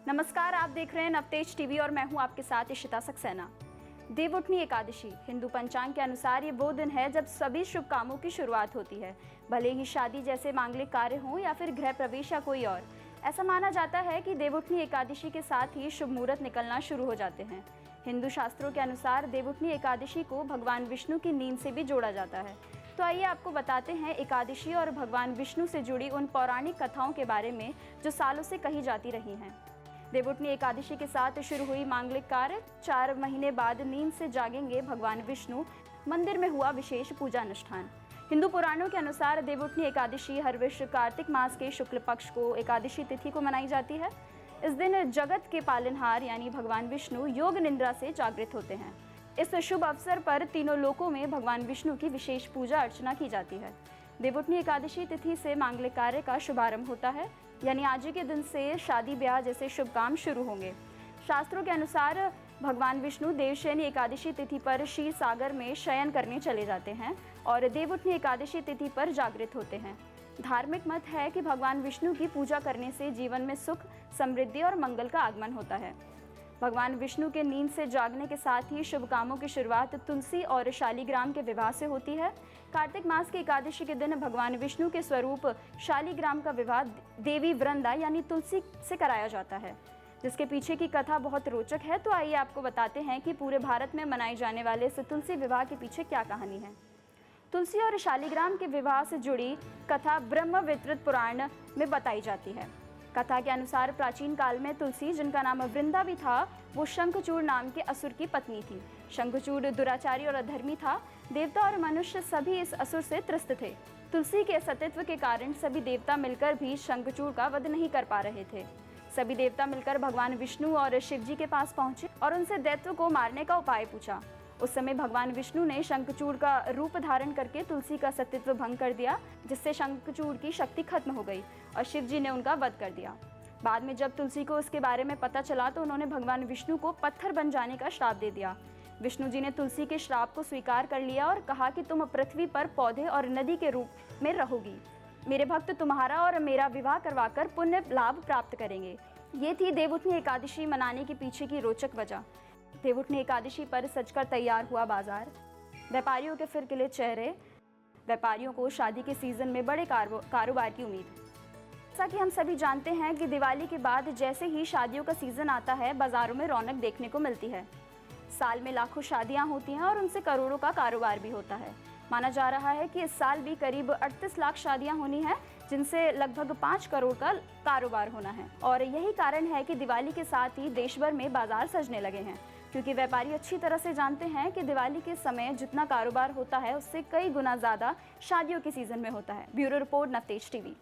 नमस्कार, आप देख रहे हैं नवतेज टीवी और मैं हूं आपके साथ इशिता सक्सेना। देवउठनी एकादशी हिंदू पंचांग के अनुसार ये वो दिन है जब सभी शुभ कामों की शुरुआत होती है, भले ही शादी जैसे मांगलिक कार्य हों या फिर गृह प्रवेश या कोई और। ऐसा माना जाता है कि देवउठनी एकादशी के साथ ही शुभ मुहूर्त निकलना शुरू हो जाते हैं। हिंदू शास्त्रों के अनुसार देवउठनी एकादशी को भगवान विष्णु की नींद से भी जोड़ा जाता है। तो आइए आपको बताते हैं एकादशी और भगवान विष्णु से जुड़ी उन पौराणिक कथाओं के बारे में जो सालों से कही जाती रही हैं। देवउठनी एकादशी के साथ शुरू हुई मांगलिक कार्य। 4 महीने बाद नींद से जागेंगे भगवान विष्णु। मंदिर में हुआ विशेष पूजा अनुष्ठान। हिंदू पुराणों के अनुसार देवउठनी एकादशी हर वर्ष कार्तिक मास के शुक्ल पक्ष को एकादशी तिथि को मनाई जाती है। इस दिन जगत के पालनहार यानी भगवान विष्णु योग निद्रा से जागृत होते हैं। इस शुभ अवसर पर तीनों लोकों में भगवान विष्णु की विशेष पूजा अर्चना की जाती है। देवउठनी एकादशी तिथि से मांगलिक कार्य का शुभारंभ होता है, यानी आज के दिन से शादी ब्याह जैसे शुभ काम शुरू होंगे। शास्त्रों के अनुसार भगवान विष्णु देवशयनी एकादशी तिथि पर क्षीर सागर में शयन करने चले जाते हैं और देवउठनी एकादशी तिथि पर जागृत होते हैं। धार्मिक मत है कि भगवान विष्णु की पूजा करने से जीवन में सुख, समृद्धि और मंगल का आगमन होता है। भगवान विष्णु के नींद से जागने के साथ ही शुभ कामों की शुरुआत तुलसी और शालिग्राम के विवाह से होती है। कार्तिक मास की एकादशी के दिन भगवान विष्णु के स्वरूप शालिग्राम का विवाह देवी वृंदा यानी तुलसी से कराया जाता है, जिसके पीछे की कथा बहुत रोचक है। तो आइए आपको बताते हैं कि पूरे भारत में मनाए जाने वाले इस तुलसी विवाह के पीछे क्या कहानी है। तुलसी और शालिग्राम के विवाह से जुड़ी कथा ब्रह्मवितृत पुराण में बताई जाती है। कथा के अनुसार प्राचीन काल में तुलसी, जिनका नाम वृंदा भी था, वो शंखचूड़ नाम के असुर की पत्नी थी। शंखचूड़ दुराचारी और अधर्मी था। देवता और मनुष्य सभी इस असुर से त्रस्त थे। तुलसी के सतीत्व के कारण सभी देवता मिलकर भी शंखचूड़ का वध नहीं कर पा रहे थे। सभी देवता मिलकर भगवान विष्णु और शिव जी के पास पहुंचे और उनसे दैत्य को मारने का उपाय पूछा। उस समय भगवान विष्णु ने शंखचूड़ का रूप धारण करके तुलसी का सतीत्व भंग कर दिया, जिससे शंखचूड़ की शक्ति खत्म हो गई और शिव जी ने उनका वध कर दिया। बाद में जब तुलसी को उसके बारे में पता चला तो उन्होंने भगवान विष्णु को पत्थर बन जाने का श्राप दे दिया। विष्णु जी ने तुलसी के श्राप को स्वीकार कर लिया और कहा कि तुम पृथ्वी पर पौधे और नदी के रूप में रहोगी। मेरे भक्त तुम्हारा और मेरा विवाह करवाकर पुण्य लाभ प्राप्त करेंगे। ये थी देवउठनी एकादशी मनाने के पीछे की रोचक वजह। देवउठनी एकादशी पर सजकर तैयार हुआ बाजार। व्यापारियों के फिरकिले चेहरे। व्यापारियों को शादी के सीजन में बड़े कारोबार की उम्मीद। जैसा कि हम सभी जानते हैं कि दिवाली के बाद जैसे ही शादियों का सीजन आता है, बाजारों में रौनक देखने को मिलती है। साल में लाखों शादियां होती हैं और उनसे करोड़ों का कारोबार भी होता है। माना जा रहा है कि इस साल भी करीब 38 लाख शादियां होनी है, जिनसे लगभग 5 करोड़ का कारोबार होना है। और यही कारण है कि दिवाली के साथ ही देश भर में बाजार सजने लगे हैं, क्योंकि व्यापारी अच्छी तरह से जानते हैं कि दिवाली के समय जितना कारोबार होता है उससे कई गुना ज़्यादा शादियों के सीजन में होता है। Bureau report, Navtej TV.